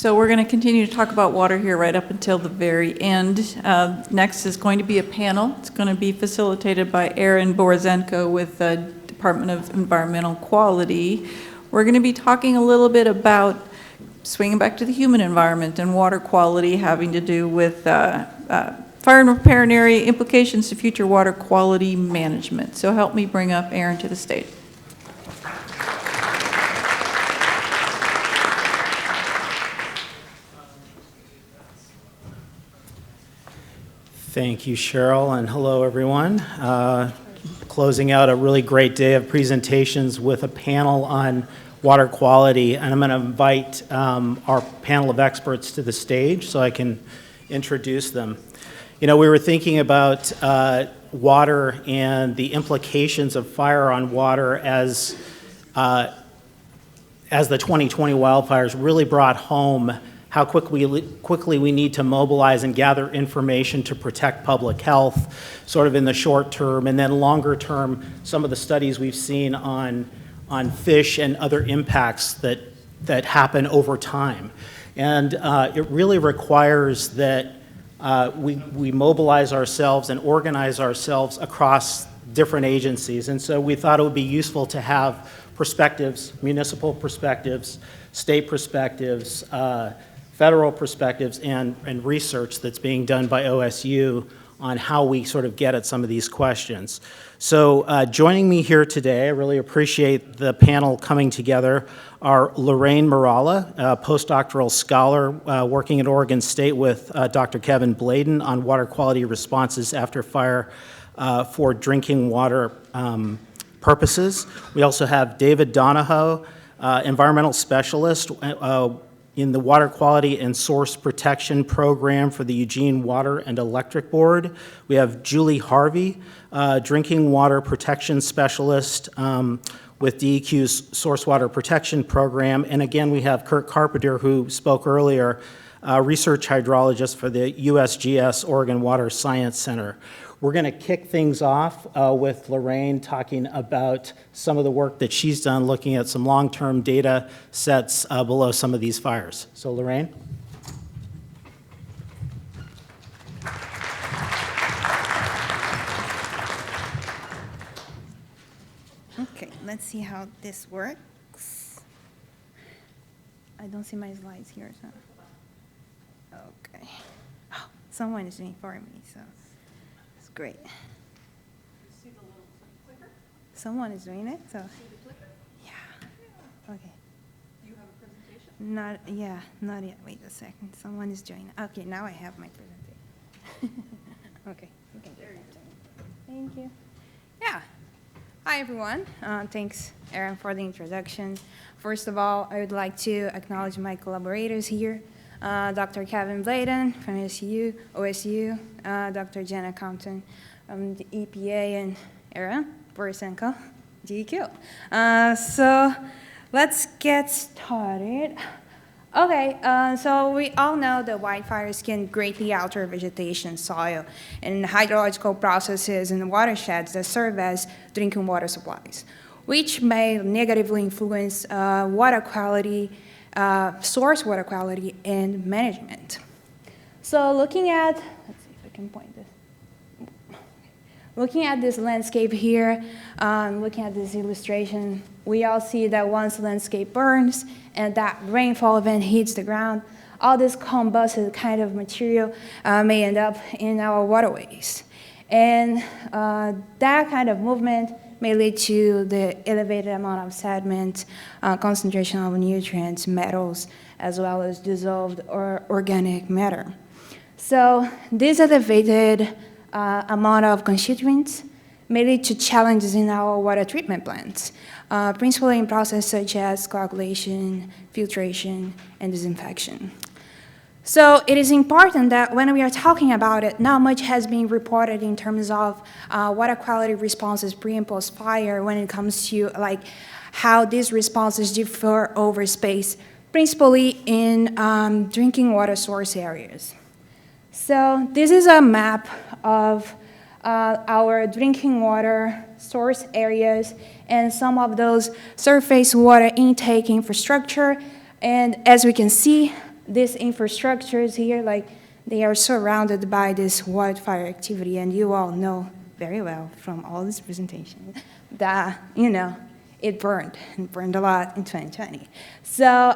So we're going to continue to talk about water here right up until the very end. Next is going to be a panel. It's going to be facilitated by Aaron Borisenko with the Department of Environmental Quality. We're going to be talking a little bit about swinging back to the human environment and water quality, having to do with fire and riparian area implications to future water quality management. So help me bring up Aaron to the stage. Thank you, Cheryl, and hello, everyone. Closing out a really great day of presentations with a panel on water quality, and I'm going to invite our panel of experts to the stage so I can introduce them. You know, we were thinking about water and the implications of fire on water as the 2020 wildfires really brought home how quickly we need to mobilize and gather information to protect public health, sort of in the short term, and then longer term, some of the studies we've seen on fish and other impacts that happen over time. And it really requires that we mobilize ourselves and organize ourselves across different agencies. And so we thought it would be useful to have perspectives, municipal perspectives, state perspectives, federal perspectives, and research that's being done by OSU on how we sort of get at some of these questions. So joining me here today, I really appreciate the panel coming together, are Lorrayne Miralha, a postdoctoral scholar working at Oregon State with Dr. Kevin Bladen on water quality responses after fire for drinking water purposes. We also have David Donahue, environmental specialist in the Water Quality and Source Protection Program for the Eugene Water and Electric Board. We have Julie Harvey, Drinking Water Protection Specialist with DEQ's Source Water Protection Program. And again, we have Kurt Carpenter, who spoke earlier, research hydrologist for the USGS Oregon Water Science Center. We're going to kick things off with Lorrayne talking about some of the work that she's done looking at some long-term data sets below some of these fires. So Lorrayne? Okay, let's see how this works. I don't see my slides here, so. Okay. Oh, someone is doing it for me, so. Great. You see the little clicker? Someone is doing it, so. See the clicker? Yeah. Okay. Do you have a presentation? Not yet. Wait a second. Someone is doing it. Okay, now I have my presentation. Okay, you can do it. Thank you. Yeah. Hi, everyone. Thanks, Aaron, for the introduction. First of all, I would like to acknowledge my collaborators here. Dr. Kevin Bladen from OSU, Dr. Jenna Compton from the EPA, and Aaron Borisenko, DEQ. So let's get started. Okay, so we all know that wildfires can greatly alter vegetation, soil, and hydrological processes in the watersheds that serve as drinking water supplies, which may negatively influence water quality, source water quality, and management. So looking at, let's see if I can point this. Looking at this landscape here, looking at this illustration, we all see that once the landscape burns and that rainfall event hits the ground, all this combusted kind of material may end up in our waterways. And that kind of movement may lead to the elevated amount of sediment, concentration of nutrients, metals, as well as dissolved or organic matter. So this elevated amount of constituents may lead to challenges in our water treatment plants, principally in processes such as coagulation, filtration, and disinfection. So it is important that when we are talking about it, not much has been reported in terms of water quality responses pre and post fire when it comes to like how these responses differ over space, principally in drinking water source areas. So this is a map of our drinking water source areas and some of those surface water intake infrastructure. And as we can see, these infrastructures here, like they are surrounded by this wildfire activity, and you all know very well from all this presentation that, it burned a lot in 2020. So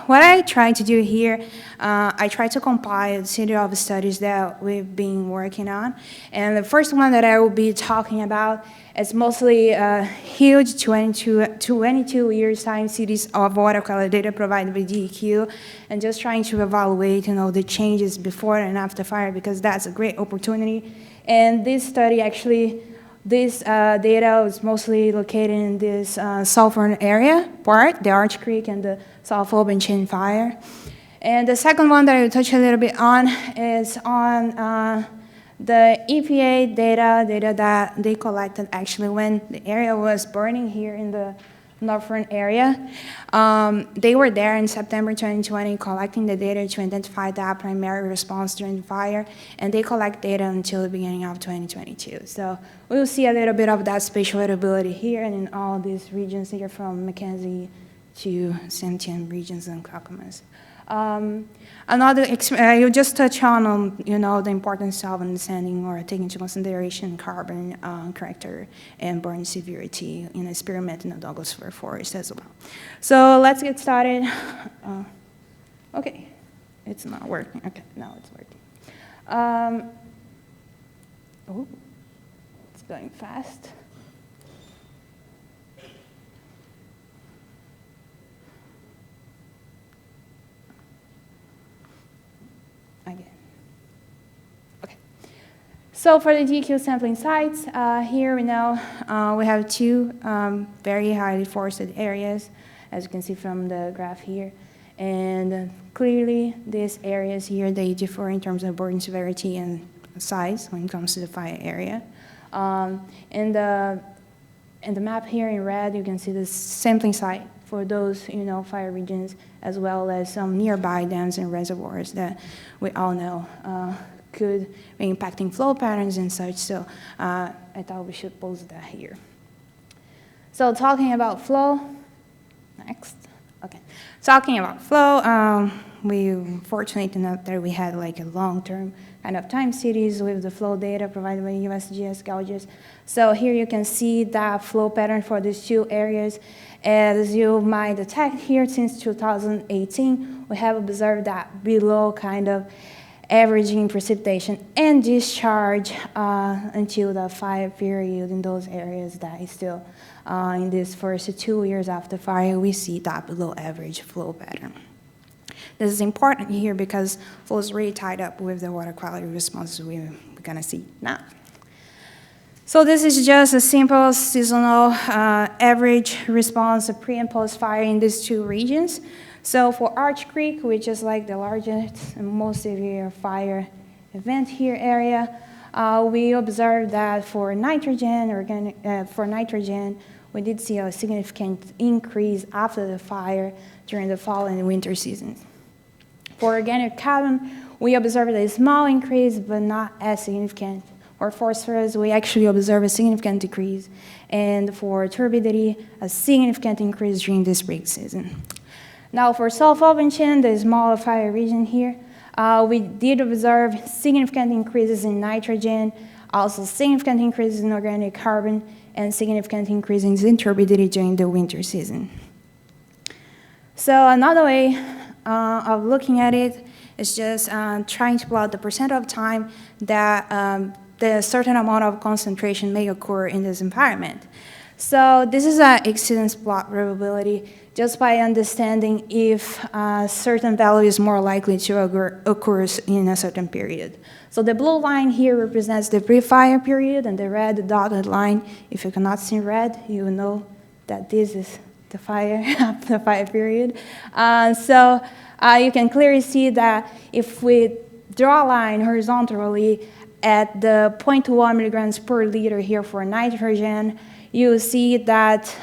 what I try to do here, I try to compile a series of studies that we've been working on. And the first one that I will be talking about is mostly huge 22 years time series of water quality data provided by DEQ, and just trying to evaluate, the changes before and after fire, because that's a great opportunity. And this study actually, this data is mostly located in this southern area part, the Arch Creek and the South Open Chain Fire. And the second one that I will touch a little bit on is on the EPA data that they collected actually when the area was burning here in the northern area. They were there in September 2020 collecting the data to identify that primary response during the fire, and they collect data until the beginning of 2022. So we will see a little bit of that spatial variability here and in all these regions here from Mackenzie to Santiam regions and Clackamas. You just touch on, the importance of understanding or taking into consideration carbon character and burn severity in experiment in the Douglas fir forest as well. So let's get started. Okay, it's not working. Okay, now it's working. It's going fast. Again. Okay. So for the DEQ sampling sites, here we know we have two very highly forested areas, as you can see from the graph here. And clearly, these areas here, they differ in terms of burden severity and size when it comes to the fire area. In the map here in red, you can see the sampling site for those, fire regions, as well as some nearby dams and reservoirs that we all know could be impacting flow patterns and such. So I thought we should post that here. So talking about flow, next. Okay, talking about flow, we fortunate enough that we had like a long-term kind of time series with the flow data provided by USGS gauges. So here you can see that flow pattern for these two areas. As you might detect here, since 2018, we have observed that below kind of averaging precipitation and discharge until the fire period in those areas that is still in these first 2 years after fire, we see that below average flow pattern. This is important here because flow is really tied up with the water quality response we're gonna see now. So this is just a simple seasonal average response of pre and post fire in these two regions. So for Arch Creek, which is like the largest and most severe fire event here area, we observed that for nitrogen, we did see a significant increase after the fire during the fall and winter seasons. For organic carbon, we observed a small increase, but not as significant. For phosphorus, we actually observe a significant decrease, and for turbidity, a significant increase during this break season. Now for South Open Chain, the smaller fire region here, we did observe significant increases in nitrogen, also significant increases in organic carbon, and significant increases in turbidity during the winter season. So another way of looking at it is just trying to plot the percent of time that the certain amount of concentration may occur in this environment. So this is an exceedance plot probability just by understanding if a certain value is more likely to occur in a certain period. So the blue line here represents the pre-fire period, and the red dotted line, if you cannot see red, you will know that this is the fire after the fire period. So you can clearly see that if we draw a line horizontally at the 0.1 milligrams per liter here for nitrogen, you see that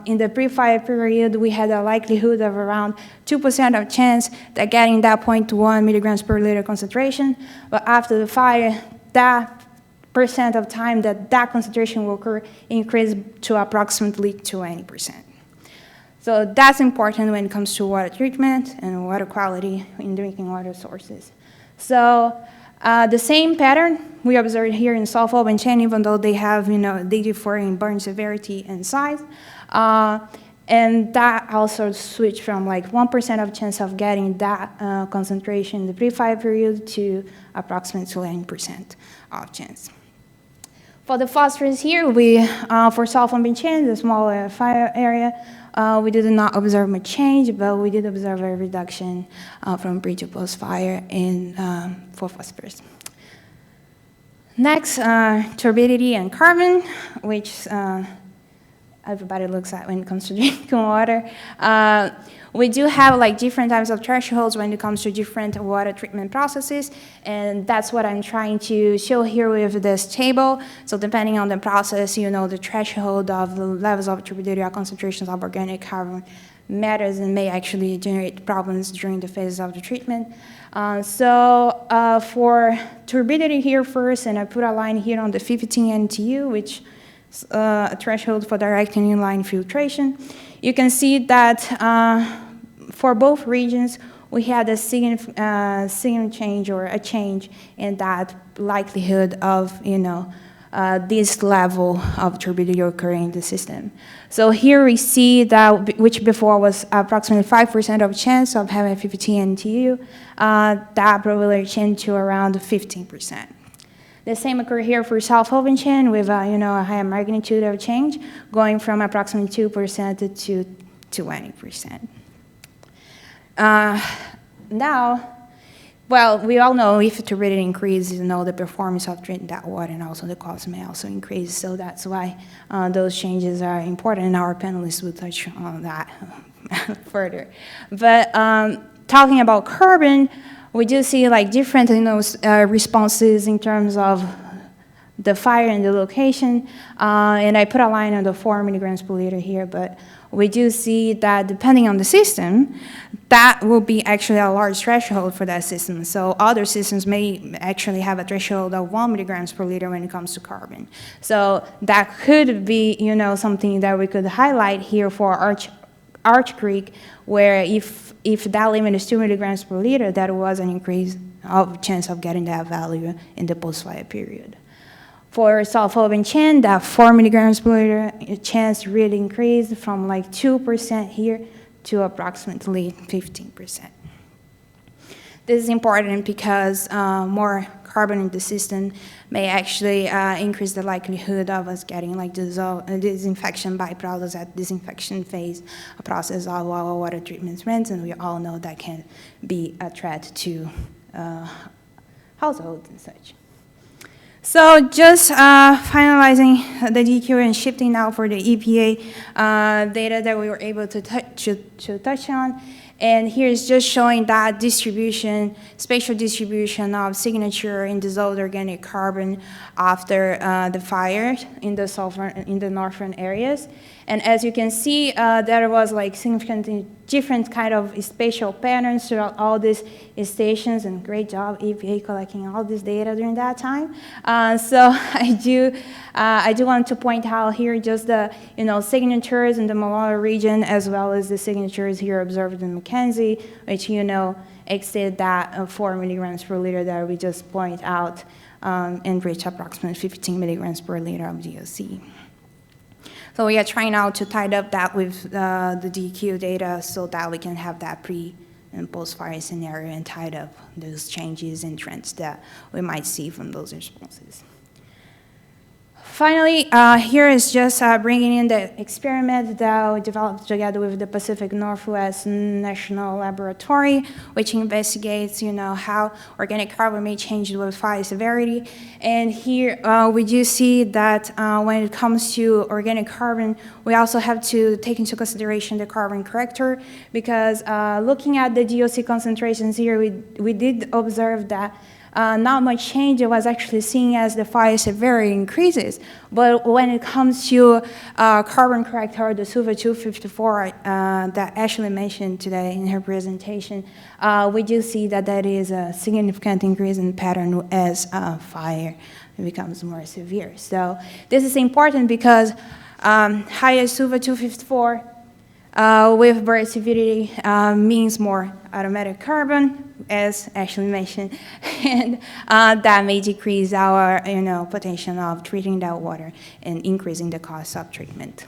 in the pre-fire period, we had a likelihood of around 2% of chance that getting that 0.1 milligrams per liter concentration. But after the fire, that percent of time that concentration will occur increased to approximately 20%. So that's important when it comes to water treatment and water quality in drinking water sources. So the same pattern we observed here in South Open Chain, even though they have, they differ in burn severity and size. And that also switched from like 1% of chance of getting that concentration in the pre-fire period to approximately 9% of chance. For the phosphorus here, for South Open Chain, the smaller fire area, we did not observe much change, but we did observe a reduction from pre to post-fire for phosphorus. Next, turbidity and carbon, which everybody looks at when it comes to drinking water. We do have like different types of thresholds when it comes to different water treatment processes, and that's what I'm trying to show here with this table. So depending on the process, the threshold of the levels of turbidity or concentrations of organic carbon matters and may actually generate problems during the phases of the treatment. For turbidity here first, and I put a line here on the 15 NTU, which a threshold for direct and inline filtration. You can see that for both regions, we had a significant change or a change in that likelihood of, this level of turbidity occurring in the system. So here we see that, which before was approximately 5% of chance of having 15 NTU, that probability changed to around 15%. The same occurred here for South Open Chain with a higher magnitude of change, going from approximately 2% to 20%. Now, well, we all know if turbidity increases, the performance of treating that water and also the cost may also increase. So that's why those changes are important, and our panelists will touch on that further. But talking about carbon, we do see like different responses in terms of the fire and the location. And I put a line on the 4 milligrams per liter here, but we do see that depending on the system, that will be actually a large threshold for that system. So other systems may actually have a threshold of 1 milligrams per liter when it comes to carbon. So that could be, something that we could highlight here for Arch Creek, where if that limit is 2 milligrams per liter, that was an increase of chance of getting that value in the post-fire period. For South Open Chain, that 4 milligrams per liter chance really increased from like 2% here to approximately 15%. This is important because more carbon in the system may actually increase the likelihood of us getting like disinfection byproducts at disinfection phase, a process of our water treatment rents, and we all know that can be a threat to households and such. So just finalizing the DQ and shifting now for the EPA data that we were able to touch on. And here's just showing that distribution, spatial distribution of signature in dissolved organic carbon after the fire in the northern areas. And as you can see, there was like significantly different kind of spatial patterns throughout all these stations, and great job EPA collecting all this data during that time. So I do want to point out here just the signatures in the Malala region, as well as the signatures here observed in Mackenzie, which exceed that 4 milligrams per liter that we just point out, and reach approximately 15 milligrams per liter of DOC. So we are trying now to tie up that with the DQ data so that we can have that pre and post-fire scenario and tied up those changes and trends that we might see from those responses. Finally, here is just bringing in the experiment that we developed together with the Pacific Northwest National Laboratory, which investigates, how organic carbon may change with fire severity. And here we do see that when it comes to organic carbon, we also have to take into consideration the carbon corrector, because looking at the DOC concentrations here, we did observe that not much change was actually seen as the fire severity increases. But when it comes to carbon corrector, the SUVA 254 that Ashley mentioned today in her presentation, we do see that that is a significant increase in pattern as fire becomes more severe. So this is important because higher SUVA 254 with bird severity means more automatic carbon, as Ashley mentioned, and that may decrease our potential of treating that water and increasing the cost of treatment.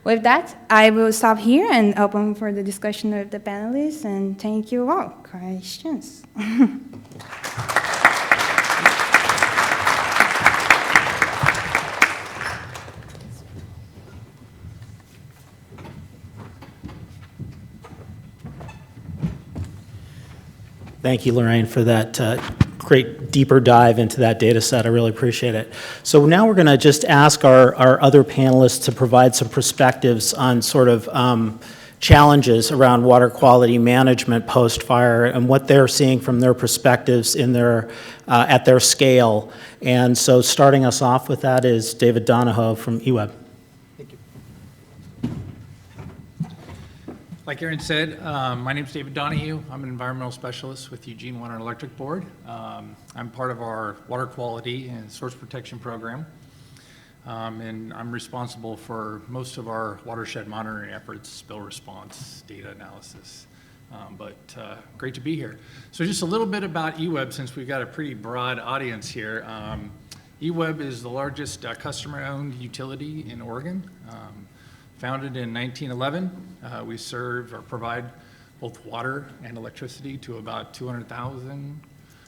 With that, I will stop here and open for the discussion of the panelists, and thank you all. Questions? Thank you, Lorrayne, for that great deeper dive into that data set. I really appreciate it. So now we're going to just ask our other panelists to provide some perspectives on sort of challenges around water quality management post-fire and what they're seeing from their perspectives in their, at their scale. And so starting us off with that is David Donahue from eWeb. Like Aaron said, my name is David Donahue. I'm an environmental specialist with Eugene Water and Electric Board. I'm part of our water quality and source protection program, and I'm responsible for most of our watershed monitoring efforts, spill response, data analysis. But great to be here. So just a little bit about eWeb, since we've got a pretty broad audience here. eWeb is the largest customer-owned utility in Oregon. Founded in 1911, we serve or provide both water and electricity to about 200,000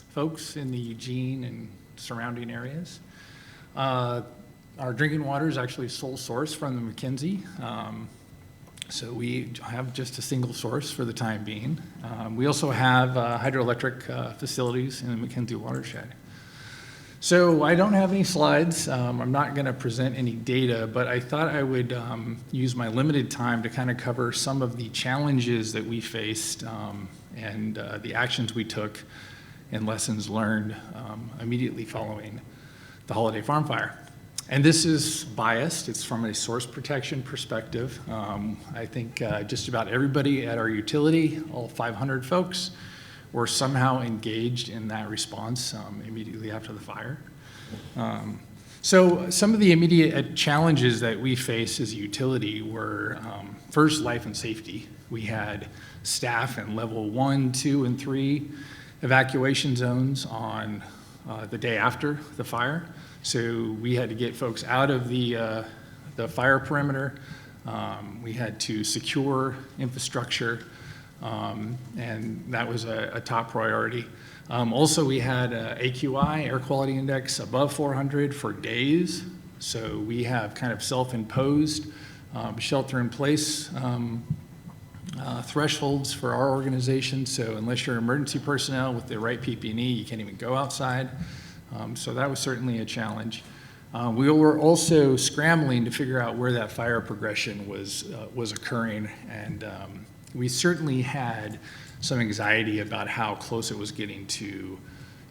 folks in the Eugene and surrounding areas. Our drinking water is actually sole source from the McKinsey, so we have just a single source for the time being. We also have hydroelectric facilities in the McKinsey watershed. So I don't have any slides. I'm not going to present any data, but I thought I would use my limited time to kind of cover some of the challenges that we faced and the actions we took and lessons learned immediately following the Holiday Farm Fire. And this is biased. It's from a source protection perspective. I think just about everybody at our utility, all 500 folks, were somehow engaged in that response immediately after the fire. So some of the immediate challenges that we faced as a utility were first, life and safety. We had staff in level 1, 2, and 3 evacuation zones on the day after the fire. So we had to get folks out of the fire perimeter. We had to secure infrastructure. And that was a top priority. Also, we had AQI, air quality index, above 400 for days. So we have kind of self-imposed shelter-in-place thresholds for our organization. So unless you're emergency personnel with the right PPE, you can't even go outside. So that was certainly a challenge. We were also scrambling to figure out where that fire progression was occurring, and we certainly had some anxiety about how close it was getting to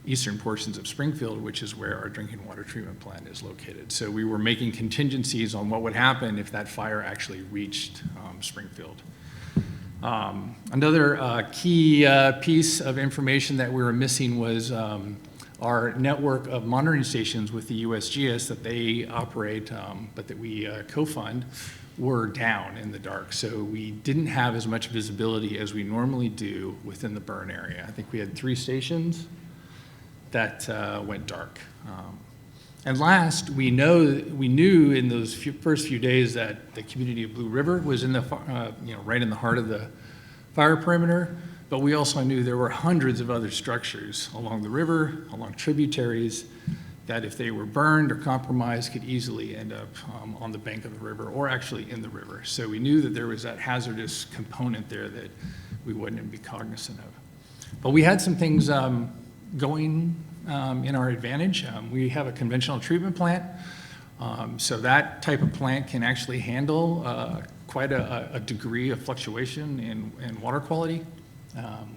eastern portions of Springfield, which is where our drinking water treatment plant is located. So we were making contingencies on what would happen if that fire actually reached Springfield. Another key piece of information that we were missing was our network of monitoring stations with the USGS that they operate, but that we co-fund, were down in the dark. So we didn't have as much visibility as we normally do within the burn area. I think we had 3 stations that went dark. And last, we knew in those first few days that the community of Blue River was in the right in the heart of the fire perimeter, but we also knew there were hundreds of other structures along the river, along tributaries, that if they were burned or compromised could easily end up on the bank of the river or actually in the river. So we knew that there was that hazardous component there that we wouldn't be cognizant of. But we had some things going in our advantage. We have a conventional treatment plant, so that type of plant can actually handle quite a degree of fluctuation in water quality.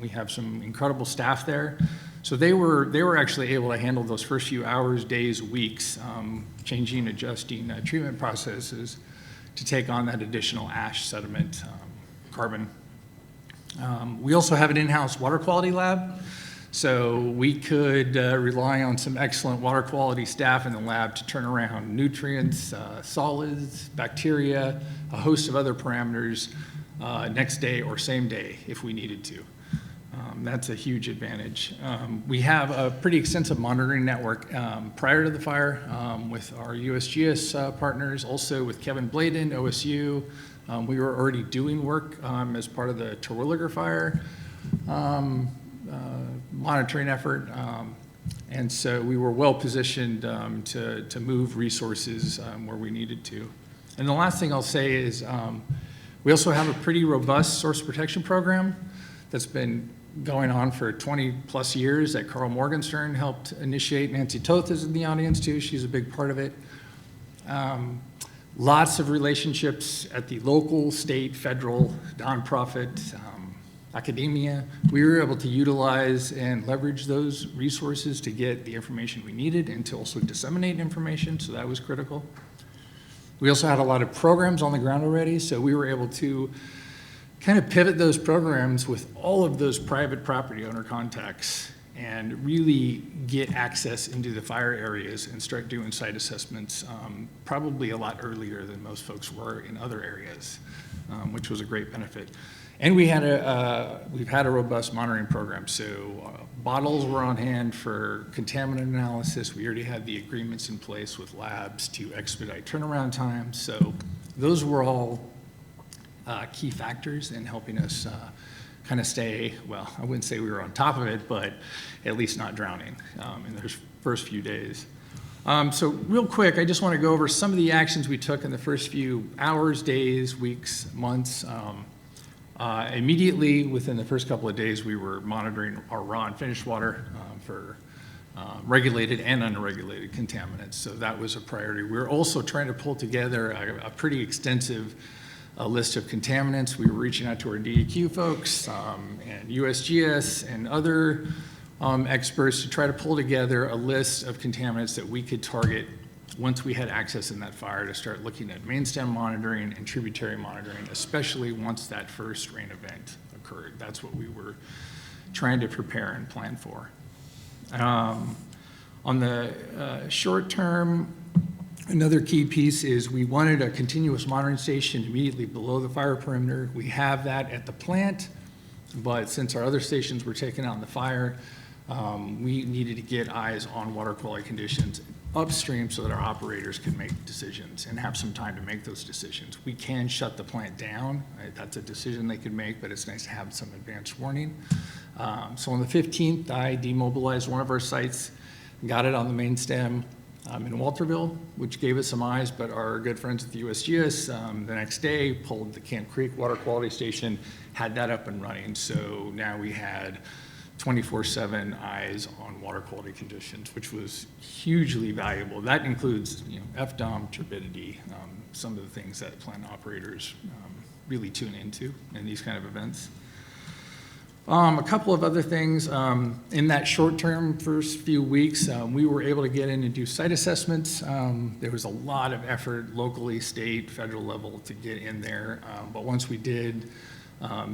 We have some incredible staff there. So they were actually able to handle those first few hours, days, weeks, changing, adjusting treatment processes to take on that additional ash, sediment, carbon. We also have an in-house water quality lab. So we could rely on some excellent water quality staff in the lab to turn around nutrients, solids, bacteria, a host of other parameters next day or same day if we needed to. That's a huge advantage. We have a pretty extensive monitoring network prior to the fire with our USGS partners, also with Kevin Bladen, OSU. We were already doing work as part of the Terwilliger fire monitoring effort. And so we were well positioned to move resources where we needed to. And the last thing I'll say is we also have a pretty robust source protection program that's been going on for 20 plus years that Carl Morgenstern helped initiate. Nancy Toth is in the audience too. She's a big part of it. Lots of relationships at the local, state, federal, nonprofit, academia. We were able to utilize and leverage those resources to get the information we needed and to also disseminate information, so that was critical. We also had a lot of programs on the ground already, so we were able to kind of pivot those programs with all of those private property owner contacts and really get access into the fire areas and start doing site assessments probably a lot earlier than most folks were in other areas, which was a great benefit. And we've had a robust monitoring program. So bottles were on hand for contaminant analysis. We already had the agreements in place with labs to expedite turnaround time. So those were all key factors in helping us kind of stay, well, I wouldn't say we were on top of it, but at least not drowning in those first few days. So real quick, I just want to go over some of the actions we took in the first few hours, days, weeks, months. Immediately within the first couple of days, we were monitoring our raw and finished water for regulated and unregulated contaminants. So that was a priority. We were also trying to pull together a pretty extensive list of contaminants. We were reaching out to our DEQ folks and USGS and other experts to try to pull together a list of contaminants that we could target once we had access in that fire to start looking at main stem monitoring and tributary monitoring, especially once that first rain event occurred. That's what we were trying to prepare and plan for. On the short term, another key piece is we wanted a continuous monitoring station immediately below the fire perimeter. We have that at the plant, but since our other stations were taken out in the fire, we needed to get eyes on water quality conditions upstream so that our operators could make decisions and have some time to make those decisions. We can shut the plant down. That's a decision they could make, but it's nice to have some advance warning. So on the 15th, I demobilized one of our sites, got it on the main stem in Walterville, which gave us some eyes, but our good friends at the USGS the next day pulled the Camp Creek Water Quality Station, had that up and running. So now we had 24/7 eyes on water quality conditions, which was hugely valuable. That includes, FDOM, turbidity, some of the things that plant operators really tune into in these kind of events. A couple of other things. In that short-term first few weeks, we were able to get in and do site assessments. There was a lot of effort locally, state, federal level to get in there. But once we did,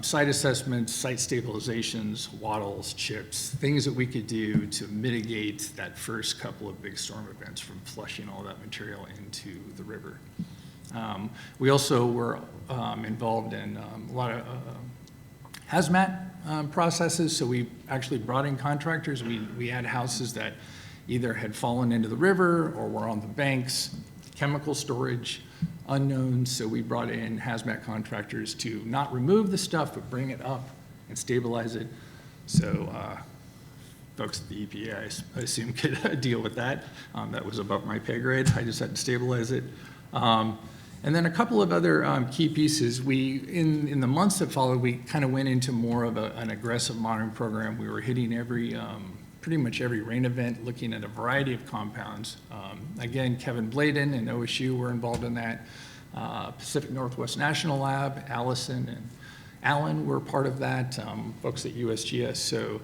site assessments, site stabilizations, wattles, chips, things that we could do to mitigate that first couple of big storm events from flushing all that material into the river. We also were involved in a lot of hazmat processes, so we actually brought in contractors. We had houses that either had fallen into the river or were on the banks, chemical storage, unknown, so we brought in hazmat contractors to not remove the stuff, but bring it up and stabilize it. So folks at the EPA, I assume, could deal with that. That was above my pay grade. I just had to stabilize it. And then a couple of other key pieces. In the months that followed, we kind of went into more of an aggressive monitoring program. We were hitting pretty much every rain event, looking at a variety of compounds. Again, Kevin Bladen and OSU were involved in that. Pacific Northwest National Lab, Allison and Alan were part of that, folks at USGS. So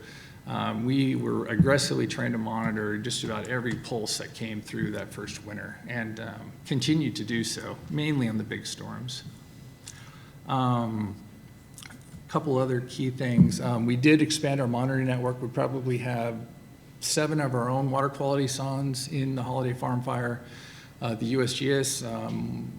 we were aggressively trying to monitor just about every pulse that came through that first winter and continued to do so, mainly on the big storms. Couple other key things. We did expand our monitoring network. We probably have 7 of our own water quality sondes in the Holiday Farm Fire. The USGS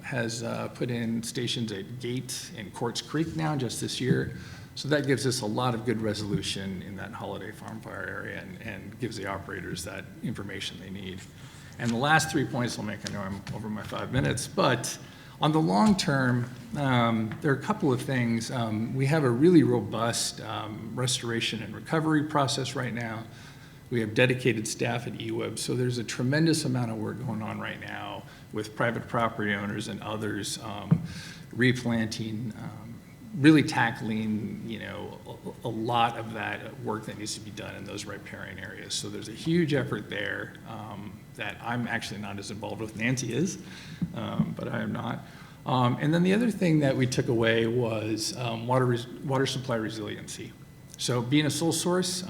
has put in stations at Gate and Quartz Creek now just this year. So that gives us a lot of good resolution in that Holiday Farm Fire area and gives the operators that information they need. And the last 3 points I'll make, I know I'm over my 5 minutes, but on the long term, there are a couple of things. We have a really robust restoration and recovery process right now. We have dedicated staff at EWEB, so there's a tremendous amount of work going on right now with private property owners and others replanting, really tackling, a lot of that work that needs to be done in those riparian areas. So there's a huge effort there that I'm actually not as involved with. Nancy is, but I am not. And then the other thing that we took away was water supply resiliency. So being a sole source,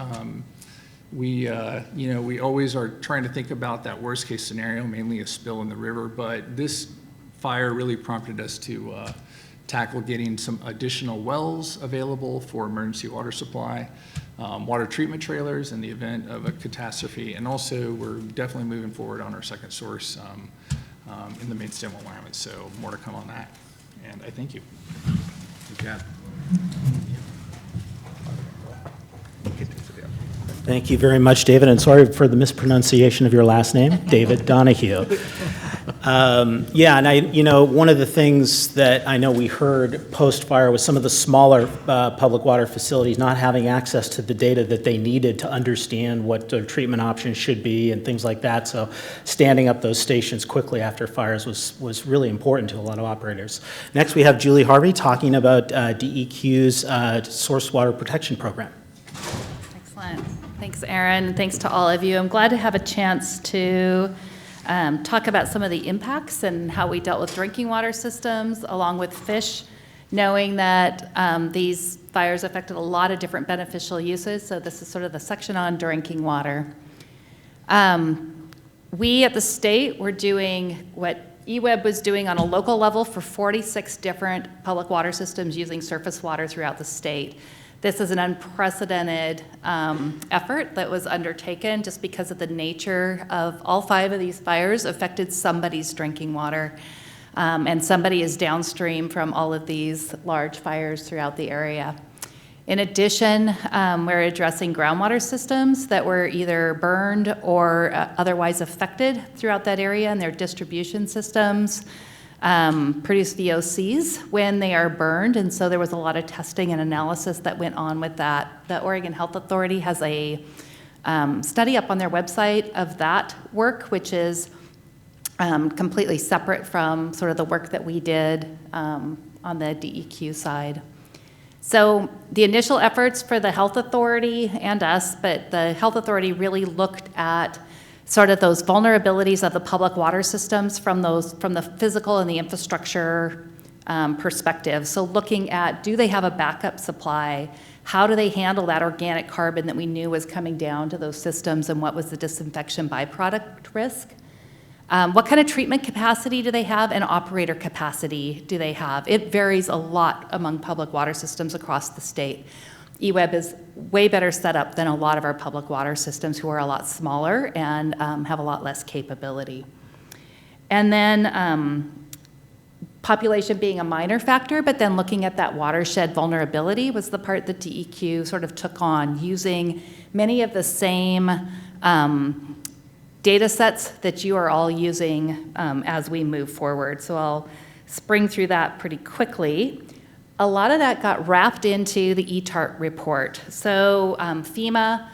we always are trying to think about that worst case scenario, mainly a spill in the river, but this fire really prompted us to tackle getting some additional wells available for emergency water supply, water treatment trailers in the event of a catastrophe, and also we're definitely moving forward on our second source in the main stem alignment, so more to come on that. And I thank you. Yeah. Thank you very much, David, and sorry for the mispronunciation of your last name, David Donahue. And one of the things that I know we heard post-fire was some of the smaller public water facilities not having access to the data that they needed to understand what their treatment options should be and things like that. So standing up those stations quickly after fires was really important to a lot of operators. Next, we have Julie Harvey talking about DEQ's Source Water Protection Program. Excellent. Thanks, Aaron. Thanks to all of you. I'm glad to have a chance to talk about some of the impacts and how we dealt with drinking water systems along with fish, knowing that these fires affected a lot of different beneficial uses. So this is sort of the section on drinking water. We at the state were doing what EWEB was doing on a local level for 46 different public water systems using surface water throughout the state. This is an unprecedented effort that was undertaken just because of the nature of all 5 of these fires affected somebody's drinking water. And somebody is downstream from all of these large fires throughout the area. In addition, we're addressing groundwater systems that were either burned or otherwise affected throughout that area, and their distribution systems produce VOCs when they are burned, and so there was a lot of testing and analysis that went on with that. The Oregon Health Authority has a study up on their website of that work, which is completely separate from sort of the work that we did on the DEQ side. So the initial efforts for the Health Authority and us, but the Health Authority really looked at sort of those vulnerabilities of the public water systems from the physical and the infrastructure perspective. So looking at, do they have a backup supply? How do they handle that organic carbon that we knew was coming down to those systems, and what was the disinfection byproduct risk? What kind of treatment capacity do they have, and operator capacity do they have? It varies a lot among public water systems across the state. EWEB is way better set up than a lot of our public water systems, who are a lot smaller and have a lot less capability. And then population being a minor factor, but then looking at that watershed vulnerability was the part that DEQ sort of took on, using many of the same data sets that you are all using as we move forward. So I'll spring through that pretty quickly. A lot of that got wrapped into the ETART report. So FEMA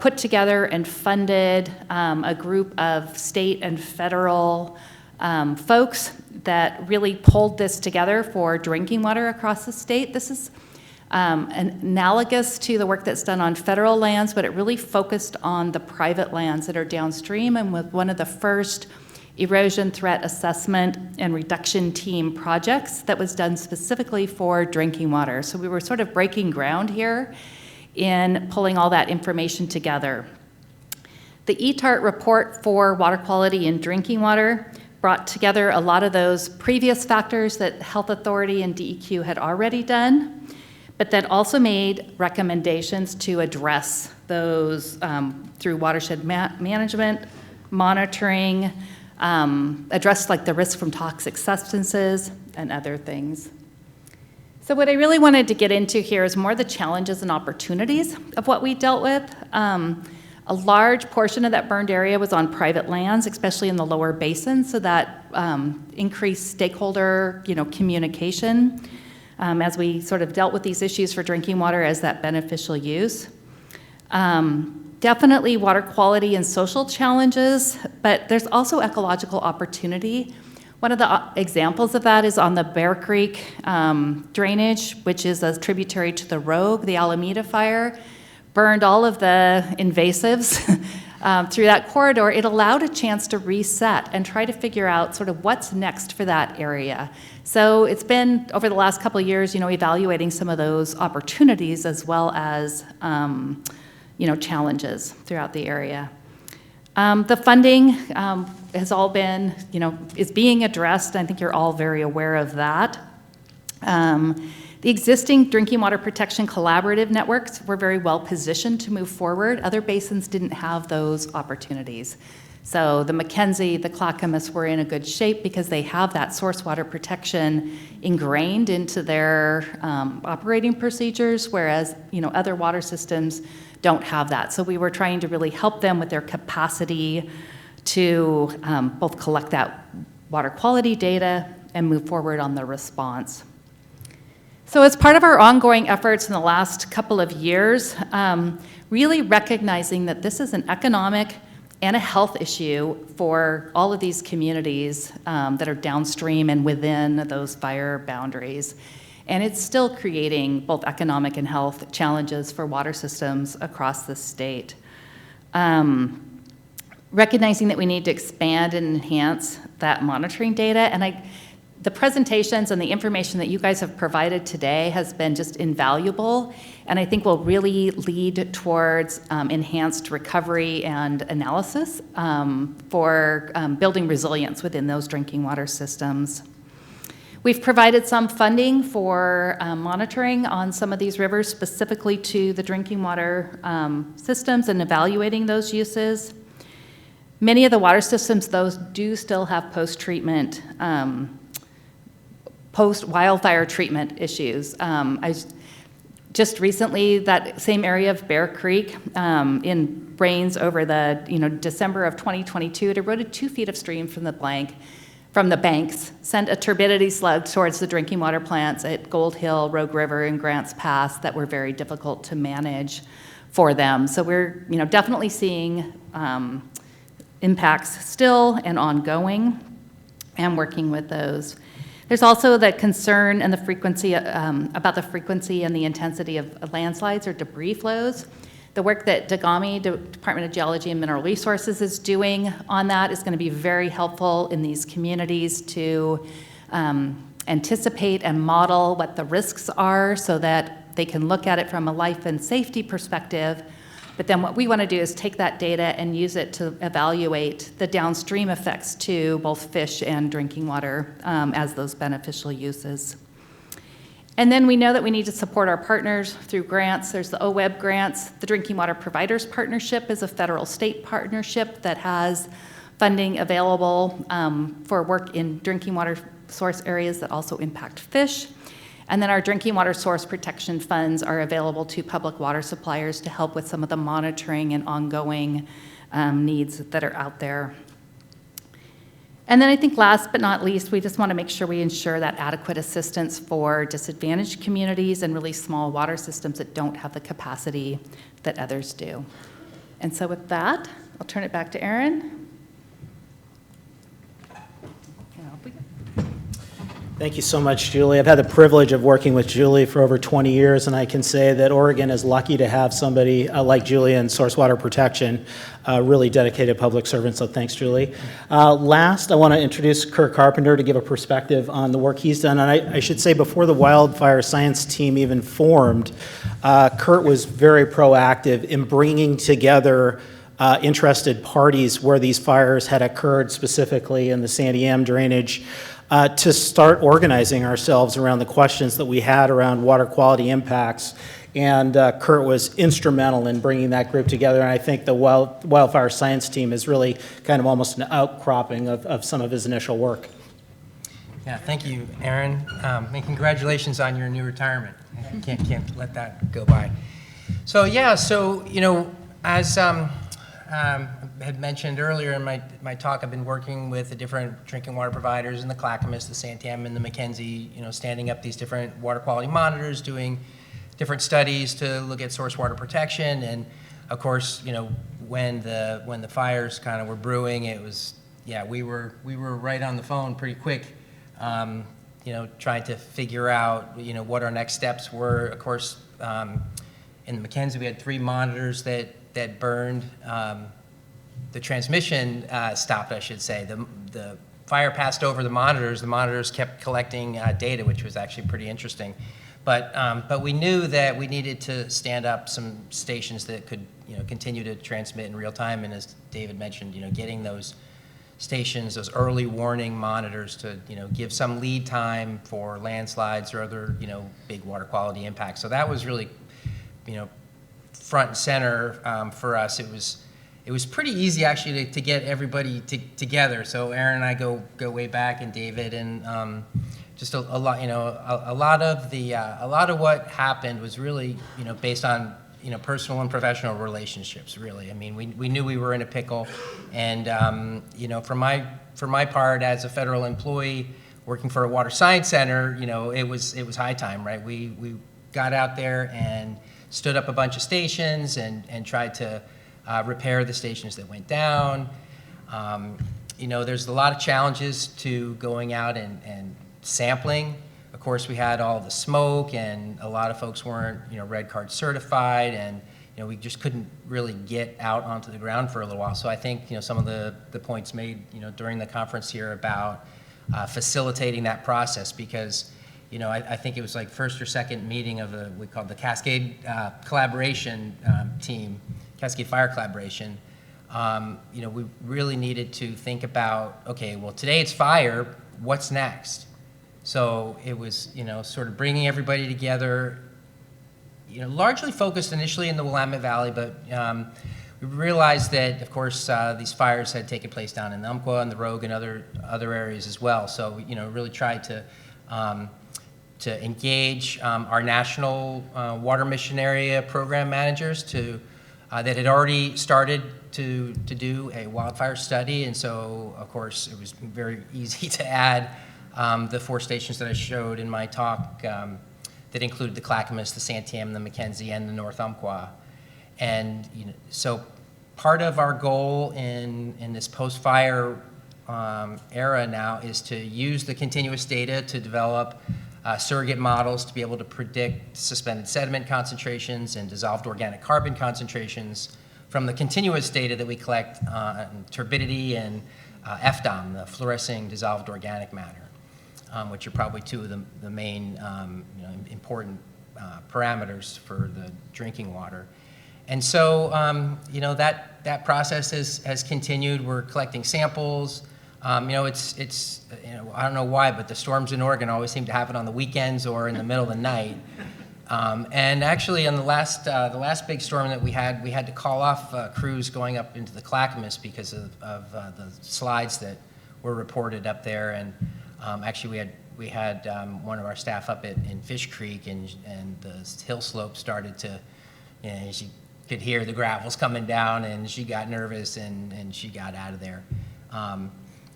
put together and funded a group of state and federal folks that really pulled this together for drinking water across the state. This is analogous to the work that's done on federal lands, but it really focused on the private lands that are downstream, and with one of the first erosion threat assessment and reduction team projects that was done specifically for drinking water. So we were sort of breaking ground here in pulling all that information together. The ETART report for water quality in drinking water brought together a lot of those previous factors that Health Authority and DEQ had already done, but then also made recommendations to address those through watershed management, monitoring, address like the risk from toxic substances and other things. So what I really wanted to get into here is more the challenges and opportunities of what we dealt with. A large portion of that burned area was on private lands, especially in the lower basin, so that increased stakeholder, communication as we sort of dealt with these issues for drinking water as that beneficial use. Definitely water quality and social challenges, but there's also ecological opportunity. One of the examples of that is on the Bear Creek drainage, which is a tributary to the Rogue. The Alameda fire burned all of the invasives through that corridor. It allowed a chance to reset and try to figure out sort of what's next for that area. So it's been, over the last couple of years, evaluating some of those opportunities as well as challenges throughout the area. The funding has all been, is being addressed. I think you're all very aware of that. The existing drinking water protection collaborative networks were very well positioned to move forward. Other basins didn't have those opportunities. So the Mackenzie, the Clackamas were in a good shape because they have that source water protection ingrained into their operating procedures, whereas other water systems don't have that. So we were trying to really help them with their capacity to both collect that water quality data and move forward on the response. So as part of our ongoing efforts in the last couple of years, really recognizing that this is an economic and a health issue for all of these communities that are downstream and within those fire boundaries. And it's still creating both economic and health challenges for water systems across the state. Recognizing that we need to expand and enhance that monitoring data, and the presentations and the information that you guys have provided today has been just invaluable, and I think will really lead towards enhanced recovery and analysis for building resilience within those drinking water systems. We've provided some funding for monitoring on some of these rivers, specifically to the drinking water systems and evaluating those uses. Many of the water systems, those do still have post-treatment post-wildfire treatment issues. Just recently, that same area of Bear Creek, in rains over the December of 2022, it eroded 2 feet of stream from the banks, sent a turbidity slug towards the drinking water plants at Gold Hill, Rogue River, and Grants Pass that were very difficult to manage for them. So we're definitely seeing impacts still and ongoing, and working with those. There's also the concern and the frequency, about the frequency and the intensity of landslides or debris flows. The work that DGAMI, Department of Geology and Mineral Resources, is doing on that is going to be very helpful in these communities to anticipate and model what the risks are so that they can look at it from a life and safety perspective. But then what we want to do is take that data and use it to evaluate the downstream effects to both fish and drinking water as those beneficial uses. And then we know that we need to support our partners through grants. There's the OWEB grants. The Drinking Water Providers Partnership is a federal-state partnership that has funding available for work in drinking water source areas that also impact fish. And then our drinking water source protection funds are available to public water suppliers to help with some of the monitoring and ongoing needs that are out there. And then I think last but not least, we just want to make sure we ensure that adequate assistance for disadvantaged communities and really small water systems that don't have the capacity that others do. And so with that, I'll turn it back to Aaron. Thank you so much, Julie. I've had the privilege of working with Julie for over 20 years, and I can say that Oregon is lucky to have somebody like Julie in source water protection, really dedicated public servant, so thanks, Julie. Last, I want to introduce Kurt Carpenter to give a perspective on the work he's done, and I should say before the wildfire science team even formed, Kurt was very proactive in bringing together interested parties where these fires had occurred, specifically in the Sandy Am drainage, to start organizing ourselves around the questions that we had around water quality impacts And Kurt was instrumental in bringing that group together. And I think the wildfire science team is really kind of almost an outcropping of some of his initial work. Yeah, thank you, Aaron, and congratulations on your new retirement. Can't let that go by. So yeah, as had mentioned earlier in my talk, I've been working with the different drinking water providers in the Clackamas, the Santam, and the Mackenzie, standing up these different water quality monitors, doing different studies to look at source water protection. And of course, when the fires kind of were brewing, it was, we were right on the phone pretty quick, trying to figure out, what our next steps were. Of course, in the Mackenzie, we had 3 monitors that burned. The transmission stopped, I should say. The fire passed over the monitors. The monitors kept collecting data, which was actually pretty interesting. But we knew that we needed to stand up some stations that could, continue to transmit in real time. And as David mentioned, getting those stations, those early warning monitors to, give some lead time for landslides or other, big water quality impacts. So that was really, front and center for us. It was pretty easy actually to get everybody together. So Aaron and I go way back, and David, and just a lot, a lot of what happened was really, based on, personal and professional relationships, really. I mean, we knew we were in a pickle, and for my part as a federal employee working for a water science center, it was high time, right? We got out there and stood up a bunch of stations and tried to repair the stations that went down. There's a lot of challenges to going out and sampling. Of course, we had all the smoke, and a lot of folks weren't, red card certified, and we just couldn't really get out onto the ground for a little while. So I think some of the points made during the conference here about facilitating that process, because I think it was like first or second meeting of we called the Cascade collaboration team, Cascade Fire Collaboration. We really needed to think about, okay, well, today it's fire, what's next? So it was, sort of bringing everybody together, largely focused initially in the Willamette Valley, but we realized that, of course, these fires had taken place down in the Umpqua and the Rogue and other areas as well. So, really tried to engage our national water mission area program managers that had already started to do a wildfire study. And so, of course, it was very easy to add the 4 stations that I showed in my talk that included the Clackamas, the Santam, the Mackenzie, and the North Umpqua. And so part of our goal in this post-fire era now is to use the continuous data to develop surrogate models to be able to predict suspended sediment concentrations and dissolved organic carbon concentrations from the continuous data that we collect on turbidity and FDOM, the fluorescing dissolved organic matter, which are probably 2 of the main important parameters for the drinking water. And so that process has continued. We're collecting samples. It's I don't know why, but the storms in Oregon always seem to happen on the weekends or in the middle of the night. And actually, on the last big storm that we had to call off crews going up into the Clackamas because of the slides that were reported up there. And actually, we had one of our staff up in Fish Creek, and the hill slope started to, she could hear the gravels coming down, and she got nervous, and she got out of there.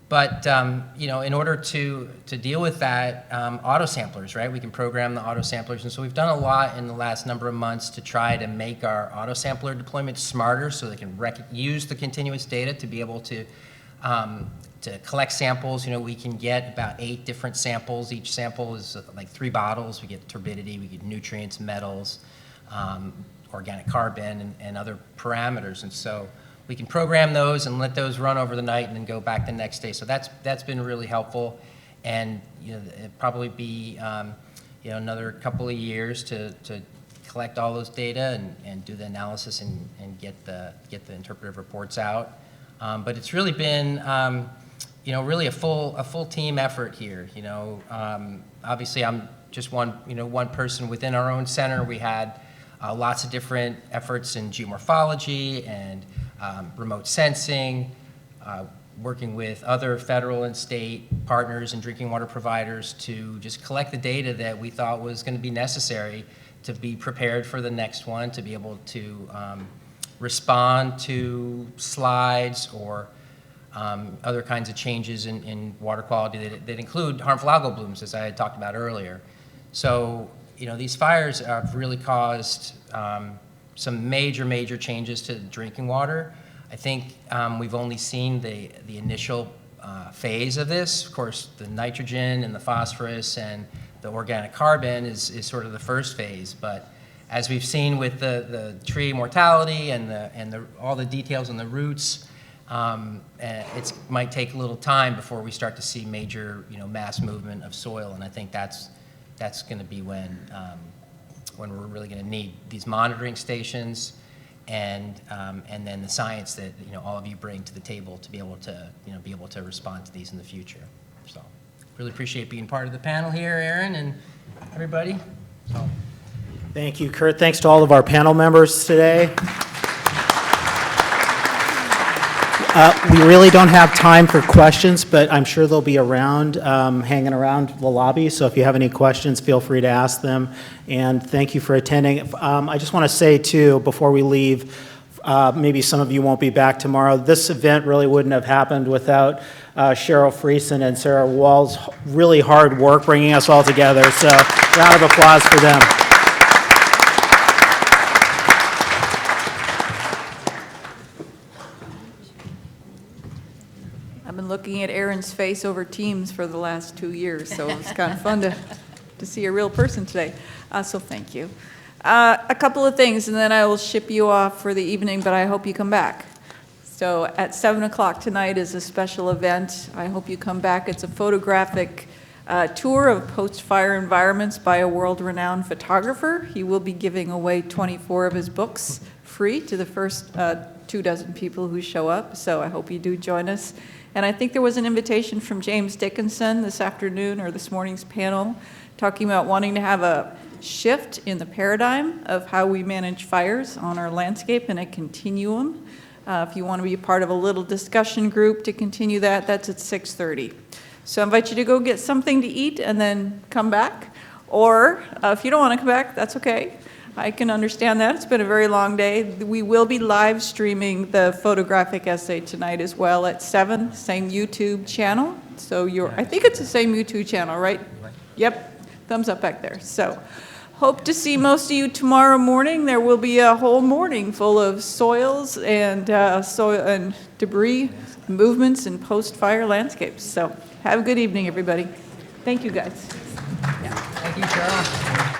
But in order to deal with that, auto samplers, right? We can program the auto samplers, and so we've done a lot in the last number of months to try to make our auto sampler deployment smarter, so they can use the continuous data to be able to collect samples. We can get about 8 different samples. Each sample is like 3 bottles. We get turbidity, we get nutrients, metals, organic carbon, and other parameters, and so we can program those and let those run over the night and then go back the next day. So that's been really helpful, and it'd probably be another couple of years to collect all those data and do the analysis and get the interpretive reports out. But it's really been really a full team effort here. Obviously I'm just one person within our own center. We had lots of different efforts in geomorphology and remote sensing, working with other federal and state partners and drinking water providers to just collect the data that we thought was going to be necessary to be prepared for the next one, to be able to respond to slides or other kinds of changes in water quality that include harmful algal blooms, as I had talked about earlier. So, you know, these fires have really caused some major changes to drinking water. I think we've only seen the initial phase of this. Of course, the nitrogen and the phosphorus and the organic carbon is sort of the first phase. But as we've seen with the tree mortality and all the details on the roots, it might take a little time before we start to see major, mass movement of soil. And I think that's going to be when we're really going to need these monitoring stations. And then the science that all of you bring to the table to be able to respond to these in the future. So really appreciate being part of the panel here, Aaron and everybody. So. Thank you, Kurt. Thanks to all of our panel members today. We really don't have time for questions, but I'm sure they'll be around, hanging around the lobby. So if you have any questions, feel free to ask them. And thank you for attending. I just want to say, too, before we leave, maybe some of you won't be back tomorrow. This event really wouldn't have happened without Cheryl Friesen and Sarah Wall's really hard work bringing us all together. So round of applause for them. I've been looking at Aaron's face over Teams for the last 2 years, so it's kind of fun to see a real person today. So thank you. A couple of things, and then I will ship you off for the evening, but I hope you come back. So at 7 o'clock tonight is a special event. I hope you come back. It's a photographic tour of post-fire environments by a world-renowned photographer. He will be giving away 24 of his books free to the first 24 people who show up, so I hope you do join us. And I think there was an invitation from James Dickinson this afternoon or this morning's panel talking about wanting to have a shift in the paradigm of how we manage fires on our landscape in a continuum. If you want to be a part of a little discussion group to continue that, that's at 6:30. So I invite you to go get something to eat and then come back. Or if you don't want to come back, that's okay. I can understand that. It's been a very long day. We will be live streaming the photographic essay tonight as well at 7, same YouTube channel. So I think it's the same YouTube channel, right? Yep, thumbs up back there. So hope to see most of you tomorrow morning. There will be a whole morning full of soils and soil and debris movements in post-fire landscapes. So have a good evening, everybody. Thank you, guys. Thank you, Cheryl.